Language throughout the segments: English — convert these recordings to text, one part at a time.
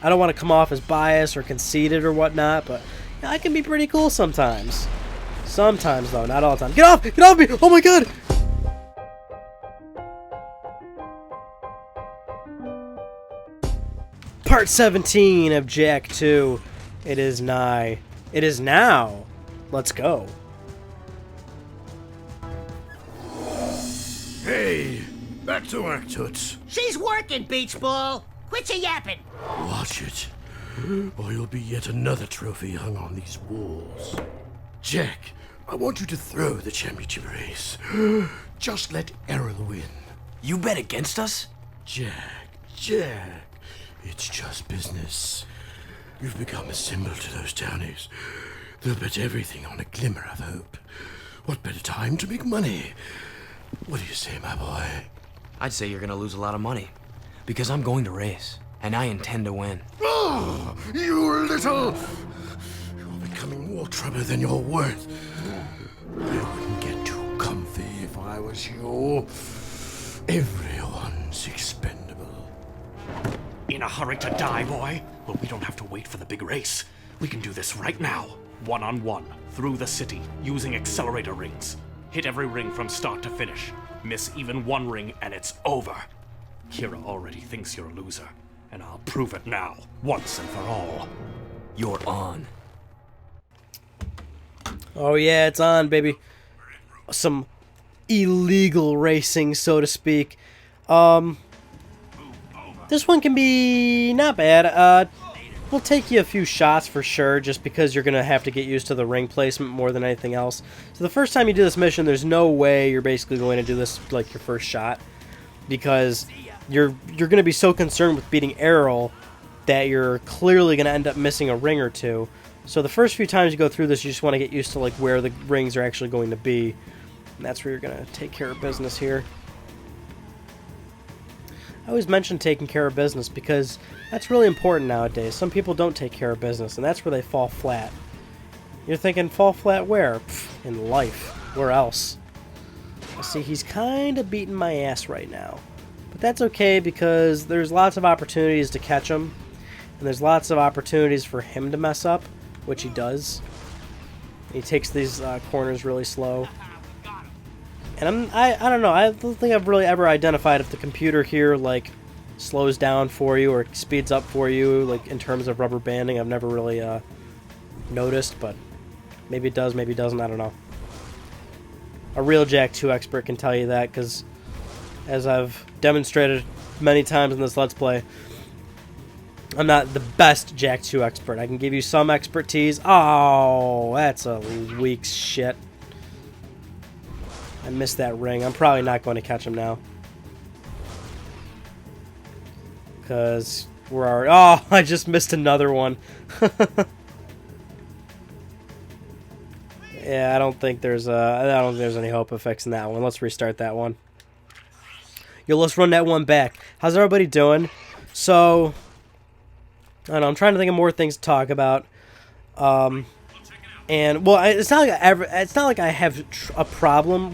I don't want to come off as biased or conceited or whatnot, but I can be pretty cool sometimes. Sometimes, though, not all the time. Get off! Get off me! Oh my god! Part 17 of Jak 2. It is nigh. It is now. Let's go. Hey, back to work, Toots. She's working, Beach Ball. Quit your yapping. Watch it, or you'll be yet another trophy hung on these walls. Jak, I want you to throw the championship race. Just let Errol win. You bet against us? Jak, it's just business. You've become a symbol to those townies. They'll bet everything on a glimmer of hope. What better time to make money? What do you say, my boy? I'd say you're gonna lose a lot of money. Because I'm going to race, and I intend to win. Oh, you little... You're becoming more trouble than you're worth. I wouldn't get too comfy if I was you. Everyone's expendable. In a hurry to die, boy? Well, we don't have to wait for the big race. We can do this right now. One-on-one, through the city, using accelerator rings. Hit every ring from start to finish. Miss even one ring and it's over. Kira already thinks you're a loser, and I'll prove it now, once and for all. You're on. Oh yeah, it's on, baby. Some illegal racing, so to speak. This one can be not bad. Will take you a few shots for sure, just because you're gonna have to get used to the ring placement more than anything else. So the first time you do this mission, there's no way you're basically going to do this like your first shot, because you're gonna be so concerned with beating Errol that you're clearly gonna end up missing a ring or two. So the first few times you go through this, you just want to get used to like where the rings are actually going to be, and that's where you're gonna take care of business here. I always mention taking care of business because that's really important nowadays. Some people don't take care of business, and that's where they fall flat. You're thinking, fall flat where? Pfft, in life. Where else? I see he's kind of beating my ass right now. But that's okay, because there's lots of opportunities to catch him, and there's lots of opportunities for him to mess up, which he does. He takes these corners really slow. And I don't know, I don't think I've really ever identified if the computer here, like, slows down for you or speeds up for you, like, in terms of rubber banding. I've never really noticed, but maybe it does, maybe it doesn't, I don't know. A real Jak 2 expert can tell you that, because as I've demonstrated many times in this Let's Play, I'm not the best Jak 2 expert. I can give you some expertise. Oh, that's a weak shit. I missed that ring. I'm probably not going to catch him now. Because we're already... Oh, I just missed another one. Yeah, I don't think there's any hope of fixing that one. Let's restart that one. Yo, let's run that one back. How's everybody doing? So, I don't know, I'm trying to think of more things to talk about. And well, it's not like I have a problem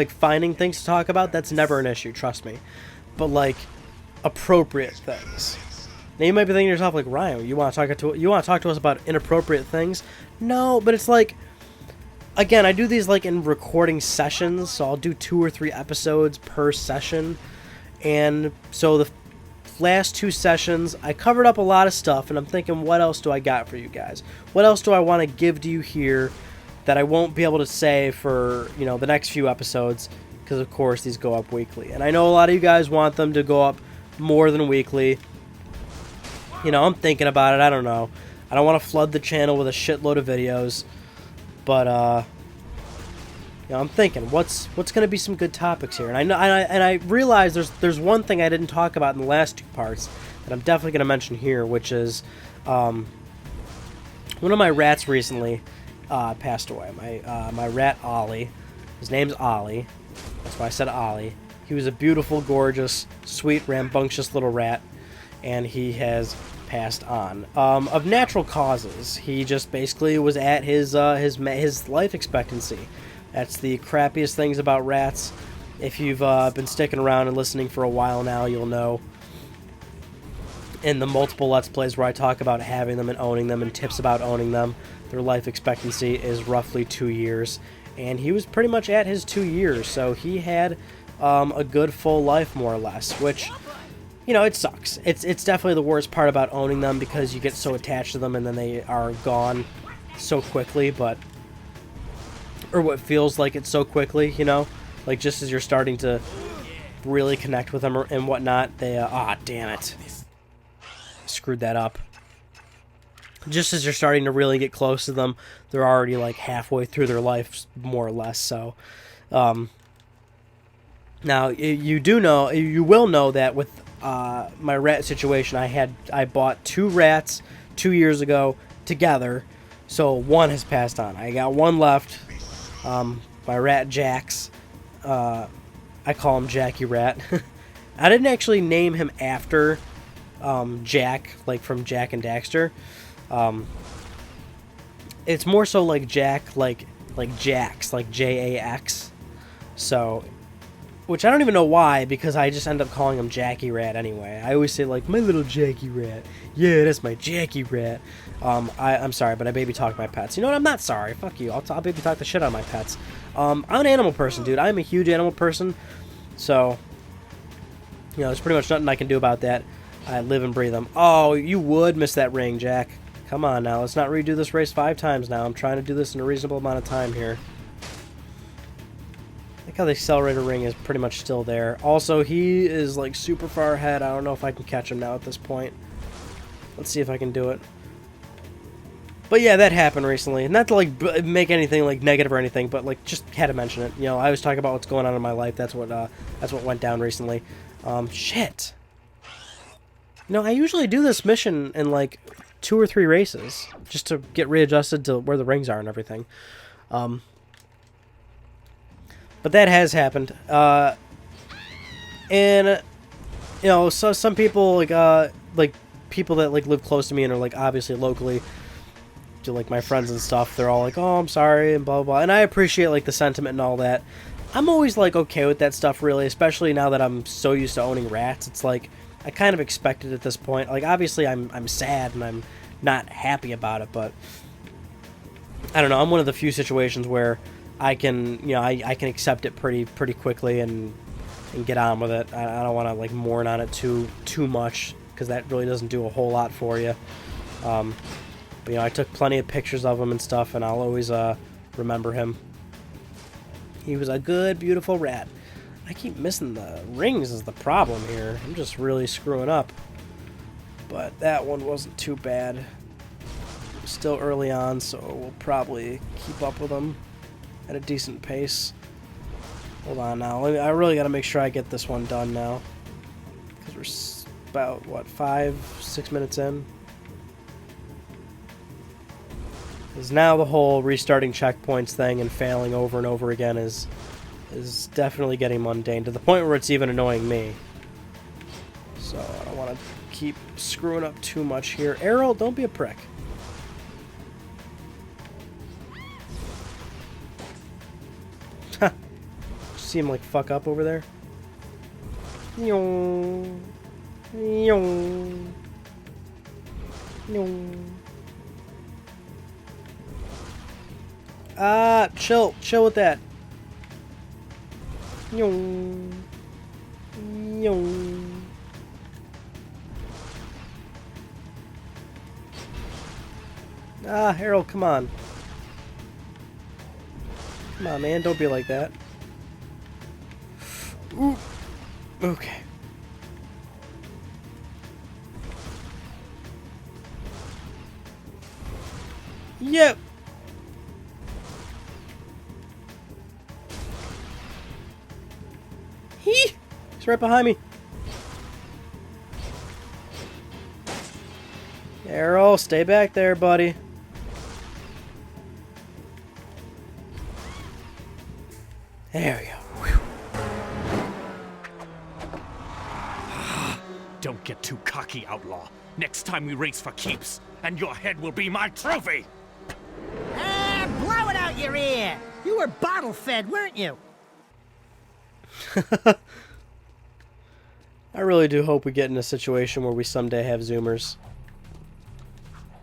finding things to talk about. That's never an issue, trust me. But like appropriate things. Now you might be thinking to yourself, like, Ryan, you want to talk to us about inappropriate things? No, but it's like, again, I do these like in recording sessions, so I'll do 2 or 3 episodes per session, and so the last 2 sessions, I covered up a lot of stuff, and I'm thinking, what else do I got for you guys? What else do I want to give to you here that I won't be able to say for, you know, the next few episodes, because of course these go up weekly. And I know a lot of you guys want them to go up more than weekly. You know, I'm thinking about it, I don't know. I don't want to flood the channel with a shitload of videos, but, you know, I'm thinking, what's going to be some good topics here? And I know, and I realize there's one thing I didn't talk about in the last 2 parts that I'm definitely going to mention here, which is one of my rats recently passed away. My rat Ollie. His name's Ollie. That's why I said Ollie. He was a beautiful, gorgeous, sweet, rambunctious little rat, and he has passed on of natural causes. He just basically was at his life expectancy. That's the crappiest things about rats. If you've been sticking around and listening for a while now, you'll know. in the multiple Let's Plays where I talk about having them and owning them and tips about owning them, their life expectancy is roughly 2 years. And he was pretty much at his 2 years, so he had a good full life, more or less, which, you know, it sucks. It's definitely the worst part about owning them because you get so attached to them and then they are gone so quickly, but... Or what feels like it's so quickly, you know? Like, just as you're starting to really connect with them and whatnot, they... damn it. Screwed that up. Just as you're starting to really get close to them, they're already, like, halfway through their life, more or less, so... Now, you will know that with my rat situation, I bought 2 rats 2 years ago together, so one has passed on. I got one left, my rat Jax. I call him Jackie Rat. I didn't actually name him after Jack, like from Jack and Daxter. It's more so like Jack, like Jax, like Jax. So, which I don't even know why, because I just end up calling him Jackie Rat anyway. I always say, like, my little Jackie Rat. Yeah, that's my Jackie Rat. I'm sorry, but I baby talk my pets. You know what? I'm not sorry. Fuck you. I'll baby talk the shit out of my pets. I'm an animal person, dude. I'm a huge animal person. So, you know, there's pretty much nothing I can do about that. I live and breathe them. Oh, you would miss that ring, Jack. Come on now. Let's not redo this race 5 times now. I'm trying to do this in a reasonable amount of time here. I like how the accelerator ring is pretty much still there. Also, he is like super far ahead. I don't know if I can catch him now at this point. Let's see if I can do it. But yeah, that happened recently. Not to like make anything like negative or anything, but like just had to mention it. You know, I was talking about what's going on in my life. That's what went down recently. Shit. You know, I usually do this mission in like 2 or 3 races just to get readjusted to where the rings are and everything. But that has happened. And you know, so some people like people that like live close to me and are like obviously locally, to like my friends and stuff, they're all like, "Oh, I'm sorry," and blah blah blah. And I appreciate like the sentiment and all that. I'm always like okay with that stuff, really, especially now that I'm so used to owning rats. It's like I kind of expect it at this point. Like obviously I'm sad and I'm not happy about it, but I don't know. I'm one of the few situations where I can, you know, I can accept it pretty quickly and get on with it. I don't want to like mourn on it too much because that really doesn't do a whole lot for you. But you know, I took plenty of pictures of him and stuff, and I'll always remember him. He was a good, beautiful rat. I keep missing the rings is the problem here. I'm just really screwing up. But that one wasn't too bad. Still early on, so we'll probably keep up with him at a decent pace. Hold on now. I really got to make sure I get this one done now. Because we're about, what, 5-6 minutes in? Because now the whole restarting checkpoints thing and failing over and over again is definitely getting mundane, to the point where it's even annoying me. So I don't want to keep screwing up too much here. Errol, don't be a prick. See him like fuck up over there? Chill with that. Harold, come on. Come on, man, don't be like that. Ooh. Okay. Yep. He's right behind me. Errol, stay back there, buddy. There we go. Don't get too cocky, outlaw. Next time we race for keeps, and your head will be my trophy! Blow it out your ear! You were bottle-fed, weren't you? I really do hope we get in a situation where we someday have zoomers.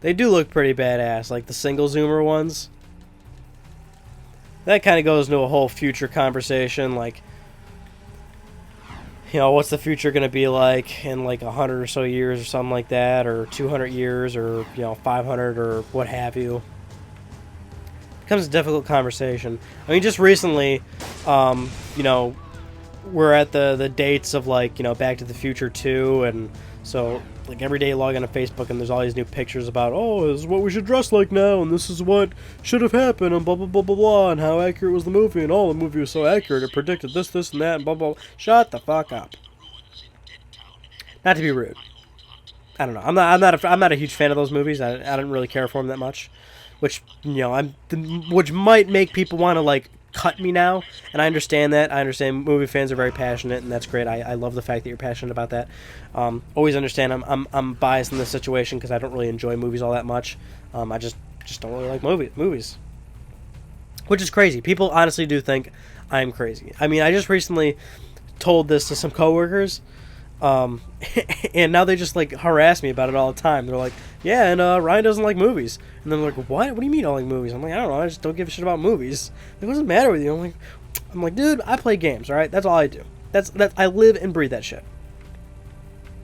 They do look pretty badass, like the single zoomer ones. That kind of goes into a whole future conversation, like, you know, what's the future going to be like in like 100 or so years or something like that, or 200 years, or, you know, 500 or what have you. It becomes a difficult conversation. I mean, just recently, you know, we're at the dates of, like, you know, Back to the Future 2, and so, like, every day you log on to Facebook and there's all these new pictures about, oh, this is what we should dress like now, and this is what should have happened, and blah, blah, blah, blah, blah, and how accurate was the movie, and oh, the movie was so accurate, it predicted this, this, and that, and blah, blah, blah. Shut the fuck up. Not to be rude. I don't know. I'm not a huge fan of those movies. I don't really care for them that much, which, you know, which might make people want to, like, cut me now, and I understand that. I understand movie fans are very passionate, and that's great. I love the fact that you're passionate about that. Always understand I'm biased in this situation because I don't really enjoy movies all that much. I just don't really like movies, which is crazy. People honestly do think I'm crazy. I mean, I just recently told this to some coworkers, and now they just, like, harass me about it all the time. They're like, yeah, and Ryan doesn't like movies. And they're like, what do you mean I don't like movies? I'm like, I don't know, I just don't give a shit about movies. It doesn't matter with you. I'm like, dude, I play games, all right? That's all I do. That's I live and breathe that shit.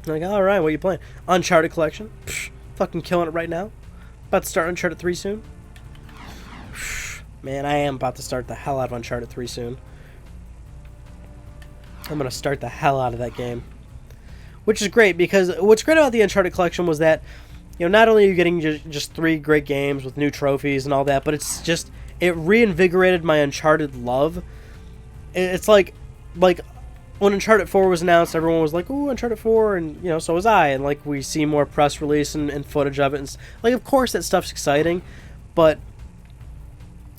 I'm like, all right, what are you playing? Uncharted collection. Psh, fucking killing it right now. About to start Uncharted 3 soon. Psh, man, I am about to start the hell out of Uncharted 3 soon. I'm gonna start the hell out of that game. Which is great, because what's great about the Uncharted collection was that, you know, not only are you getting just 3 great games with new trophies and all that, but it's just, it reinvigorated my Uncharted love. It's like when Uncharted 4 was announced, everyone was like, ooh, Uncharted 4, and, you know, so was I, and, like, we see more press release and footage of it, and, like, of course that stuff's exciting, but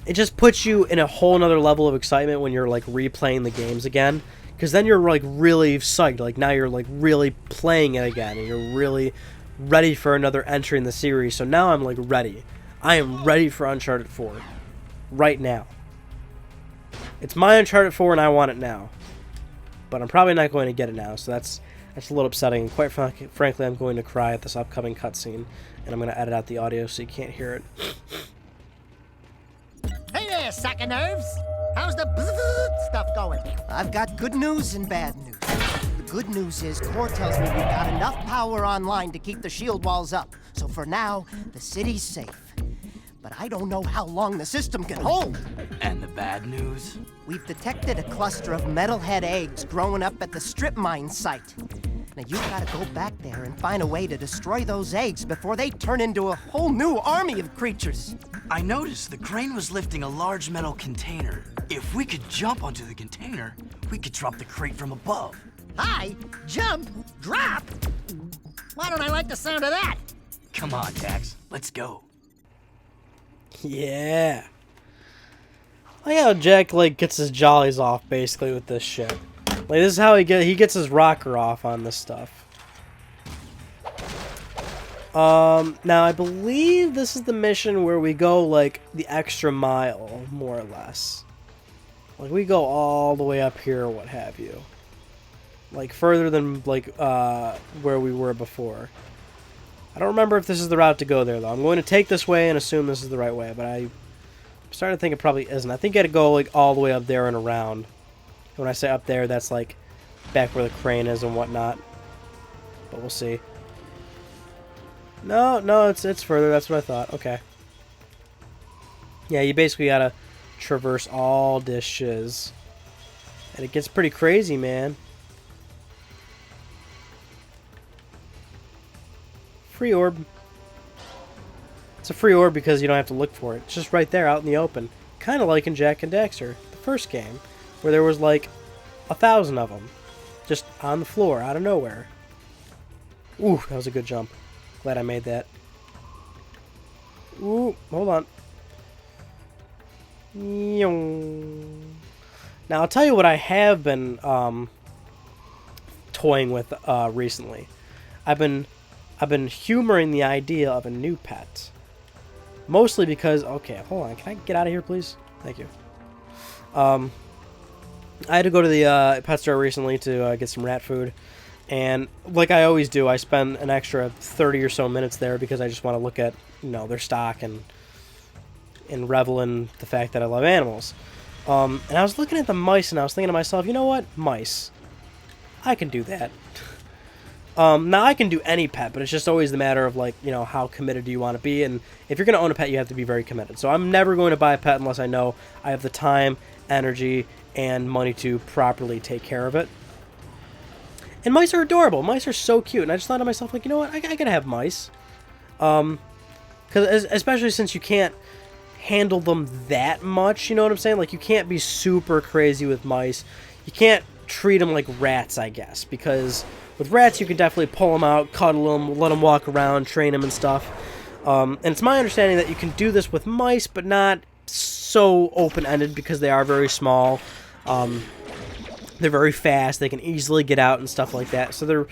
it just puts you in a whole nother level of excitement when you're, like, replaying the games again. Because then you're, like, really psyched. Like, now you're, like, really playing it again. And you're really ready for another entry in the series. So now I'm, like, ready. I am ready for Uncharted 4. Right now. It's my Uncharted 4 and I want it now. But I'm probably not going to get it now. So that's a little upsetting. And quite frankly, I'm going to cry at this upcoming cutscene. And I'm going to edit out the audio so you can't hear it. Hey there, sack of nerves. How's the bzzz stuff going? I've got good news and bad news. The good news is Core tells me we've got enough power online to keep the shield walls up. So for now, the city's safe. But I don't know how long the system can hold. And the bad news? We've detected a cluster of metalhead eggs growing up at the strip mine site. Now you've got to go back there and find a way to destroy those eggs before they turn into a whole new army of creatures. I noticed the crane was lifting a large metal container. If we could jump onto the container, we could drop the crate from above. Hi, jump, drop. Why don't I like the sound of that? Come on, Dax, let's go. Yeah. I like how Jack, like, gets his jollies off, basically, with this shit. Like, this is how he gets his rocker off on this stuff. Now, I believe this is the mission where we go, like, the extra mile, more or less. Like, we go all the way up here, or what have you. Like, further than, like, where we were before. I don't remember if this is the route to go there, though. I'm going to take this way and assume this is the right way, but I'm starting to think it probably isn't. I think you gotta go, like, all the way up there and around. When I say up there, that's, like, back where the crane is and whatnot. But we'll see. No, it's further. That's what I thought. Okay. Yeah, you basically gotta traverse all this shiz. And it gets pretty crazy, man. Free orb. It's a free orb because you don't have to look for it. It's just right there out in the open. Kind of like in Jak and Daxter, the first game, where there was like 1,000 of them. Just on the floor, out of nowhere. Ooh, that was a good jump. Glad I made that. Ooh, hold on. Now, I'll tell you what I have been toying with recently. I've been humoring the idea of a new pet. Mostly because... Okay, hold on. Can I get out of here, please? Thank you. I had to go to the pet store recently to get some rat food. And like I always do, I spend an extra 30 or so minutes there because I just want to look at, you know, their stock and revel in the fact that I love animals. And I was looking at the mice and I was thinking to myself, you know what? Mice. I can do that. Now I can do any pet, but it's just always the matter of, like, you know, how committed do you want to be, and if you're going to own a pet, you have to be very committed. So I'm never going to buy a pet unless I know I have the time, energy, and money to properly take care of it. And mice are adorable. Mice are so cute, and I just thought to myself, like, you know what? I gotta have mice. Because especially since you can't handle them that much, you know what I'm saying? Like, you can't be super crazy with mice. You can't treat them like rats, I guess, because with rats, you can definitely pull them out, cuddle them, let them walk around, train them and stuff. And it's my understanding that you can do this with mice, but not so open-ended because they are very small. They're very fast. They can easily get out and stuff like that. So they're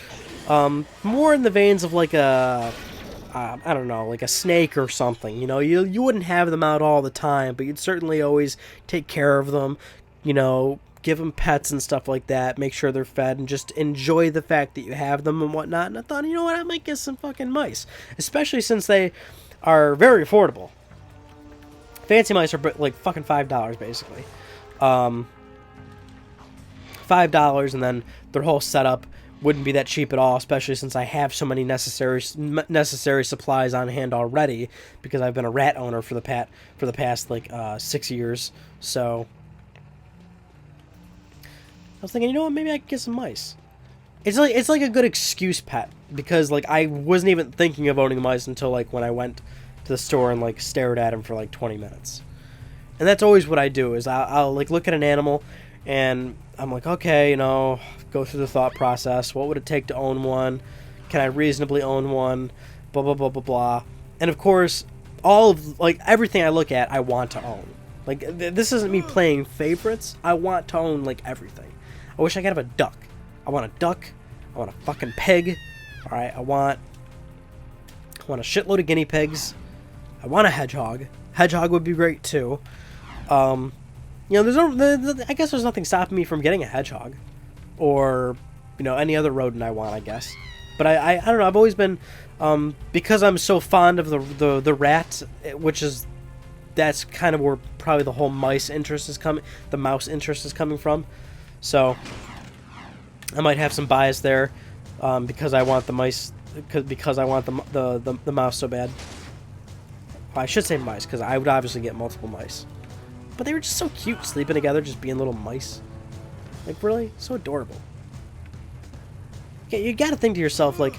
more in the veins of like a, I don't know, like a snake or something. You know, you wouldn't have them out all the time, but you'd certainly always take care of them, you know, give them pets and stuff like that, make sure they're fed, and just enjoy the fact that you have them and whatnot. And I thought, you know what, I might get some fucking mice, especially since they are very affordable. Fancy mice are like fucking $5 basically. $5, and then their whole setup wouldn't be that cheap at all, especially since I have so many necessary supplies on hand already, because I've been a rat owner for the past like 6 years. So I was thinking, you know what, maybe I could get some mice. It's like a good excuse pet, because like I wasn't even thinking of owning mice until like when I went to the store and like stared at them for like 20 minutes. And that's always what I do, is I'll like look at an animal and I'm like, okay, you know, go through the thought process. What would it take to own one? Can I reasonably own one? Blah, blah, blah, blah, blah. And of course, all of, like, everything I look at, I want to own. Like, this isn't me playing favorites. I want to own, like, everything. I wish I could have a duck. I want a duck. I want a fucking pig. Alright, I want a shitload of guinea pigs. I want a hedgehog. Hedgehog would be great, too. You know, I guess there's nothing stopping me from getting a hedgehog, or, you know, any other rodent I want, I guess. But I don't know. I've always been, because I'm so fond of the rat, that's kind of where probably the whole mouse interest is coming from. So I might have some bias there, because I want the mice, because I want the mouse so bad. Well, I should say mice, because I would obviously get multiple mice. But they were just so cute, sleeping together, just being little mice. Like, really? So adorable. Yeah, you gotta think to yourself, like...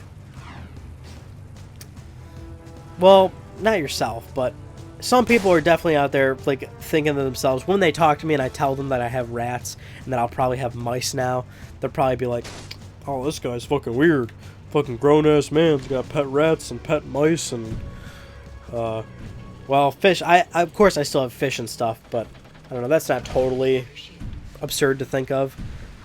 Well, not yourself, but... Some people are definitely out there, like, thinking to themselves, when they talk to me and I tell them that I have rats, and that I'll probably have mice now, they'll probably be like, oh, this guy's fucking weird. Fucking grown-ass man's got pet rats and pet mice and... Well, fish, of course I still have fish and stuff, but I don't know, that's not totally absurd to think of.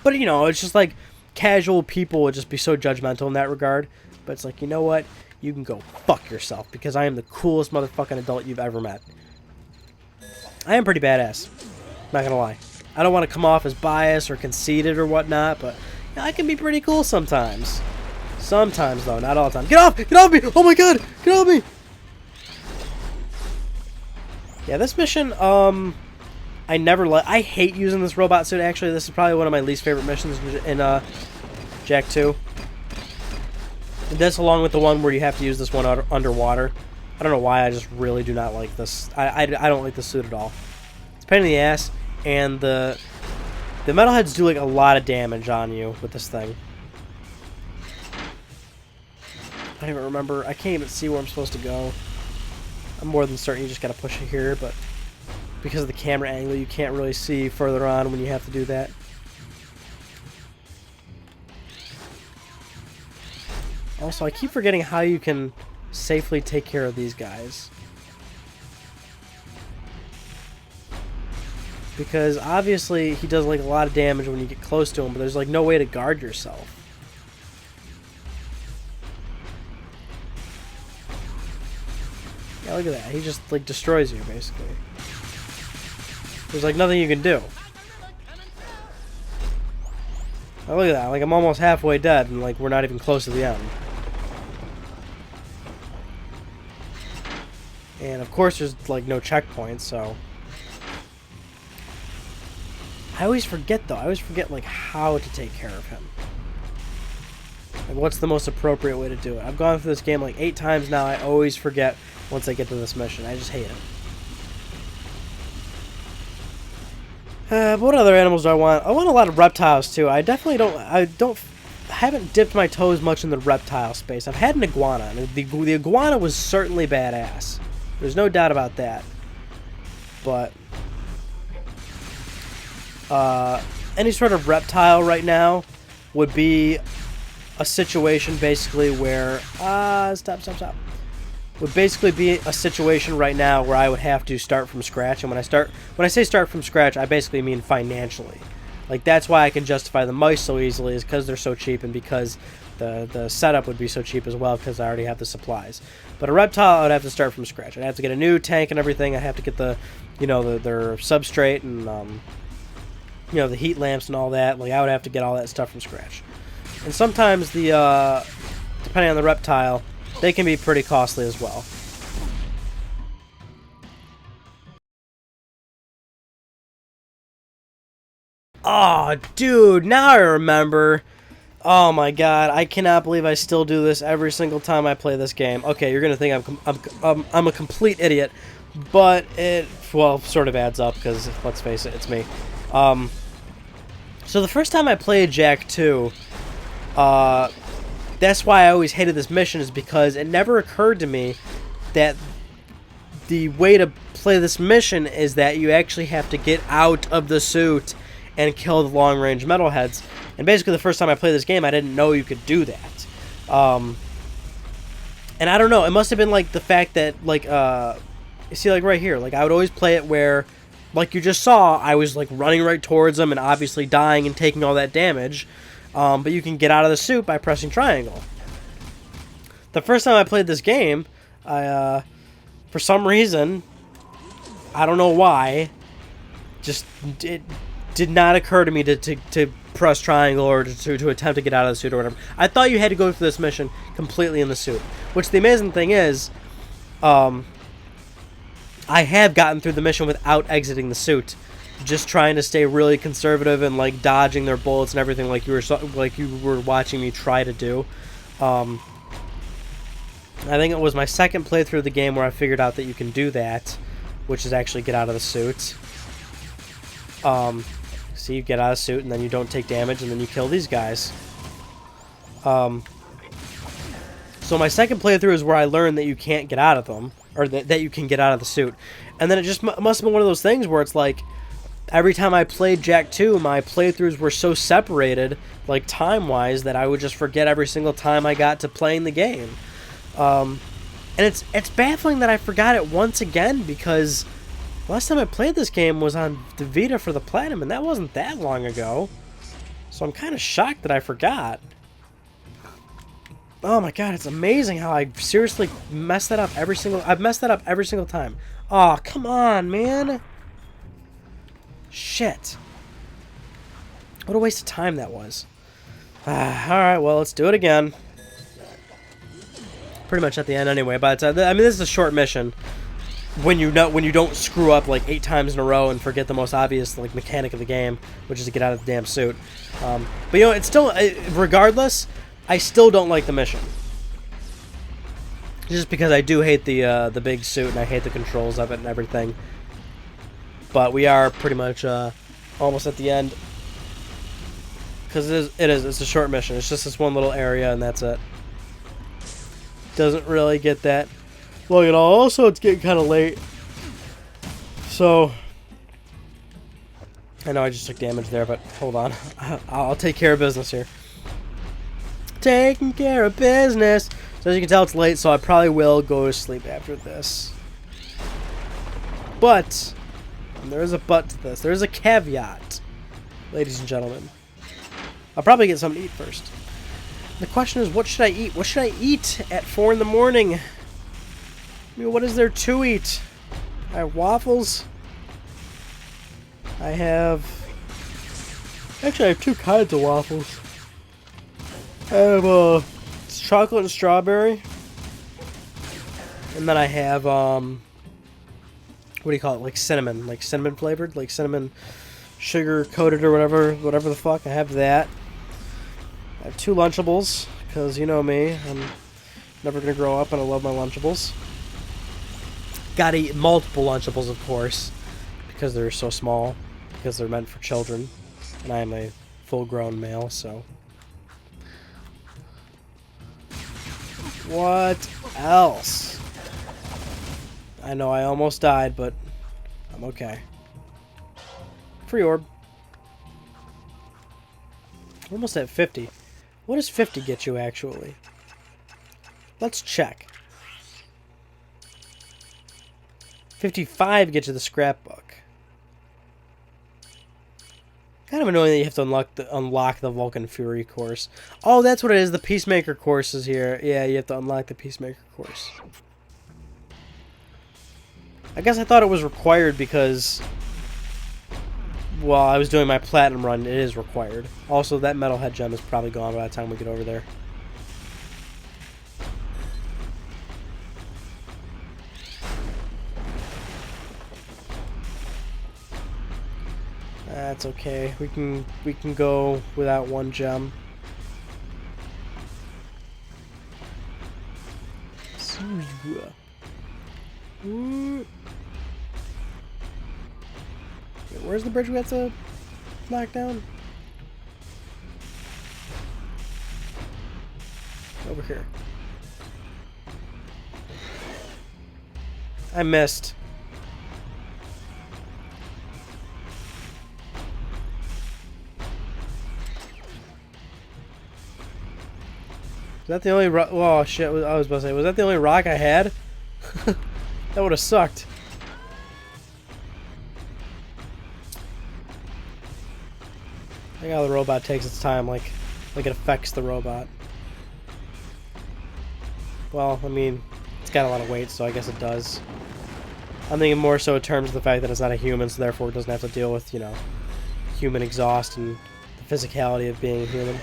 But, you know, it's just like casual people would just be so judgmental in that regard. But it's like, you know what? You can go fuck yourself, because I am the coolest motherfucking adult you've ever met. I am pretty badass. Not gonna lie. I don't want to come off as biased or conceited or whatnot, but you know, I can be pretty cool sometimes. Sometimes, though, not all the time. Get off! Get off me! Oh my god! Get off me! Yeah, this mission, I hate using this robot suit, actually. This is probably one of my least favorite missions in, Jak 2. This, along with the one where you have to use this one underwater. I don't know why, I just really do not like this. I don't like this suit at all. It's a pain in the ass, and the metalheads do, like, a lot of damage on you with this thing. I don't even remember. I can't even see where I'm supposed to go. I'm more than certain you just gotta push it here, but because of the camera angle, you can't really see further on when you have to do that. Also, I keep forgetting how you can safely take care of these guys. Because obviously he does like a lot of damage when you get close to him, but there's like no way to guard yourself. Yeah, look at that. He just, like, destroys you, basically. There's, like, nothing you can do. Oh, look at that. Like, I'm almost halfway dead, and, like, we're not even close to the end. And, of course, there's, like, no checkpoints, so... I always forget, though. I always forget, like, how to take care of him. Like, what's the most appropriate way to do it? I've gone through this game, like, 8 times now. I always forget once I get to this mission. I just hate it. But what other animals do I want? I want a lot of reptiles, too. I definitely don't... I haven't dipped my toes much in the reptile space. I've had an iguana, and the iguana was certainly badass. There's no doubt about that. But... any sort of reptile right now would be a situation basically where... Stop. Would basically be a situation right now where I would have to start from scratch. And when I say start from scratch, I basically mean financially. Like, that's why I can justify the mice so easily, is because they're so cheap, and because the setup would be so cheap as well, because I already have the supplies. But a reptile, I would have to start from scratch. I'd have to get a new tank and everything. I'd have to get their substrate and the heat lamps and all that. Like, I would have to get all that stuff from scratch. And sometimes depending on the reptile, they can be pretty costly as well. Oh, dude, now I remember. Oh my god, I cannot believe I still do this every single time I play this game. Okay, you're gonna think I'm a complete idiot, but it, well, sort of adds up, because let's face it, it's me. So the first time I played Jak 2, that's why I always hated this mission, is because it never occurred to me that the way to play this mission is that you actually have to get out of the suit and kill the long-range metalheads. And basically the first time I played this game, I didn't know you could do that. And I don't know, it must have been like the fact that, like, you see, like right here, like I would always play it where, like you just saw, I was like running right towards them and obviously dying and taking all that damage. But you can get out of the suit by pressing triangle. The first time I played this game, for some reason, I don't know why, just it did not occur to me to press triangle or to attempt to get out of the suit or whatever. I thought you had to go through this mission completely in the suit. Which the amazing thing is, I have gotten through the mission without exiting the suit, just trying to stay really conservative and like dodging their bullets and everything, like you were watching me try to do. I think it was my second playthrough of the game where I figured out that you can do that, which is actually get out of the suit. See, you get out of the suit and then you don't take damage and then you kill these guys. So my second playthrough is where I learned that you can't get out of them, or that you can get out of the suit. And then it just must have been one of those things where it's like, every time I played Jak 2, my playthroughs were so separated, like time-wise, that I would just forget every single time I got to playing the game. And it's baffling that I forgot it once again, because last time I played this game was on the Vita for the Platinum, and that wasn't that long ago. So I'm kind of shocked that I forgot. Oh my god, it's amazing how I seriously messed that up every single... I've messed that up every single time. Oh, come on, man. Shit. What a waste of time that was. Alright, well, let's do it again. Pretty much at the end anyway, but I mean, this is a short mission. When you don't screw up like 8 times in a row and forget the most obvious like mechanic of the game, which is to get out of the damn suit. But you know, it's still, regardless, I still don't like the mission. Just because I do hate the big suit and I hate the controls of it and everything. But we are pretty much almost at the end, because it's a short mission. It's just this one little area and that's it. Doesn't really get that long at all. Also, it's getting kind of late, so I know I just took damage there, but hold on. I'll take care of business here. Taking care of business. So as you can tell, it's late, so I probably will go to sleep after this. But there is a but to this. There is a caveat, ladies and gentlemen. I'll probably get something to eat first. The question is, what should I eat? What should I eat at 4 in the morning? I mean, what is there to eat? I have waffles. I have Actually, I have two kinds of waffles. I have it's chocolate and strawberry, and then I have what do you call it? Like cinnamon flavored, like cinnamon sugar coated or whatever the fuck. I have that. I have two Lunchables because you know me, I'm never gonna grow up, and I love my Lunchables. Gotta eat multiple Lunchables, of course, because they're so small, because they're meant for children, and I am a full-grown male, so. What else? I know I almost died, but I'm okay. Free orb. We're almost at 50. What does 50 get you, actually? Let's check. 55 gets you the scrapbook. Kind of annoying that you have to unlock the Vulcan Fury course. Oh, that's what it is. The Peacemaker course is here. Yeah, you have to unlock the Peacemaker course. I guess I thought it was required because while I was doing my Platinum run, it is required. Also, that Metalhead gem is probably gone by the time we get over there. That's okay. We can go without one gem. Where's the bridge we have to knock down? Over here. I missed. Is that the only rock? Oh shit, I was about to say, was that the only rock I had? That would have sucked. I think how the robot takes its time, like it affects the robot. Well, I mean, it's got a lot of weight, so I guess it does. I'm thinking more so in terms of the fact that it's not a human, so therefore it doesn't have to deal with, you know, human exhaust and the physicality of being a human.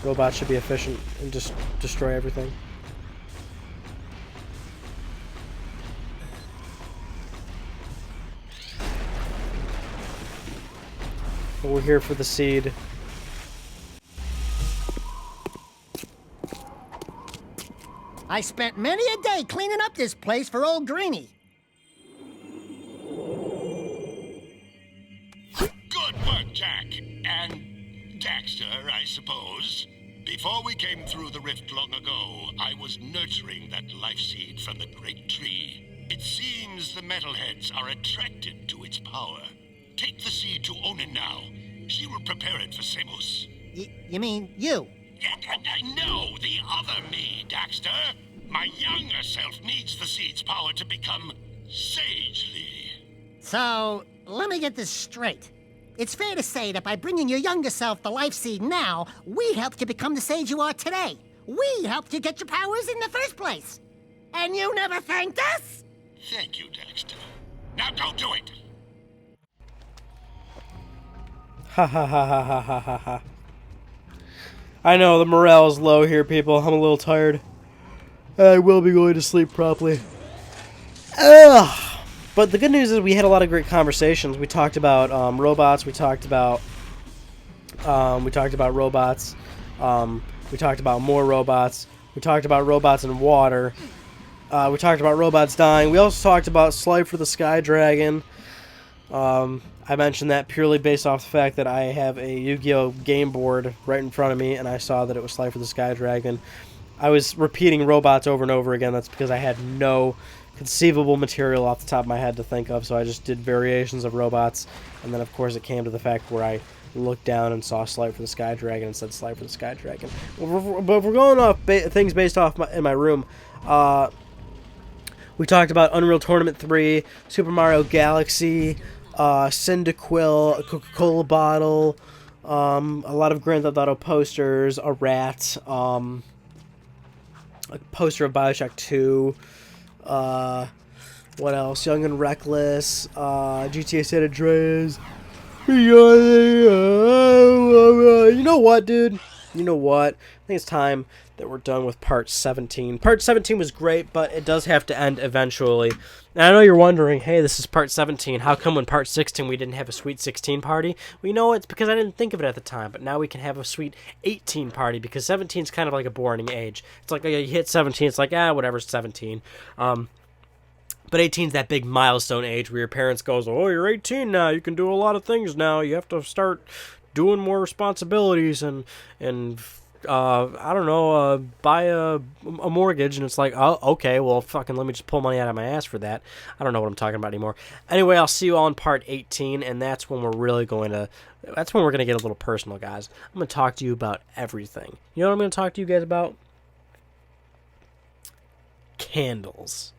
Robots should be efficient and just destroy everything. But we're here for the seed. I spent many a day cleaning up this place for old Greenie. Good work, Jack. And Daxter, I suppose. Before we came through the rift long ago, I was nurturing that life seed from the great tree. It seems the metalheads are attracted to its power. Take the seed to Onin now. She will prepare it for Seamus. You mean you? No, the other me, Daxter. My younger self needs the seed's power to become sagely. So, let me get this straight. It's fair to say that by bringing your younger self the life seed now, we helped you become the sage you are today. We helped you get your powers in the first place. And you never thanked us? Thank you, Daxter. Now go do it! Ha ha ha ha ha ha ha ha. I know, the morale is low here, people. I'm a little tired. I will be going to sleep properly. Ugh! But the good news is we had a lot of great conversations. We talked about robots. We talked about robots. We talked about more robots. We talked about robots in water. We talked about robots dying. We also talked about Slife for the Sky Dragon. I mentioned that purely based off the fact that I have a Yu-Gi-Oh! Game board right in front of me, and I saw that it was Slife for the Sky Dragon. I was repeating robots over and over again. That's because I had no conceivable material off the top of my head to think of, so I just did variations of robots, and then of course it came to the fact where I looked down and saw Slife for the Sky Dragon and said Slife for the Sky Dragon. But if we're going off things based off in my room, we talked about Unreal Tournament 3, Super Mario Galaxy, Cyndaquil, a Coca-Cola bottle, a lot of Grand Theft Auto posters, a rat, a poster of Bioshock 2, what else? Young and Reckless, GTA San Andreas, You know what, dude? You know what? I think it's time that we're done with part 17. Part 17 was great, but it does have to end eventually. And I know you're wondering, hey, this is part 17. How come in part 16 we didn't have a sweet 16 party? Well, you know, it's because I didn't think of it at the time, but now we can have a sweet 18 party because 17 is kind of like a boring age. It's like you hit 17, it's like, whatever, 17. But 18 is that big milestone age where your parents goes, oh, you're 18 now. You can do a lot of things now. You have to start doing more responsibilities and I don't know, buy a mortgage. And it's like, oh, okay, well, fucking let me just pull money out of my ass for that. I don't know what I'm talking about anymore. Anyway, I'll see you all in part 18, and that's when we're really that's when we're going to get a little personal, guys. I'm going to talk to you about everything. You know what I'm going to talk to you guys about? Candles.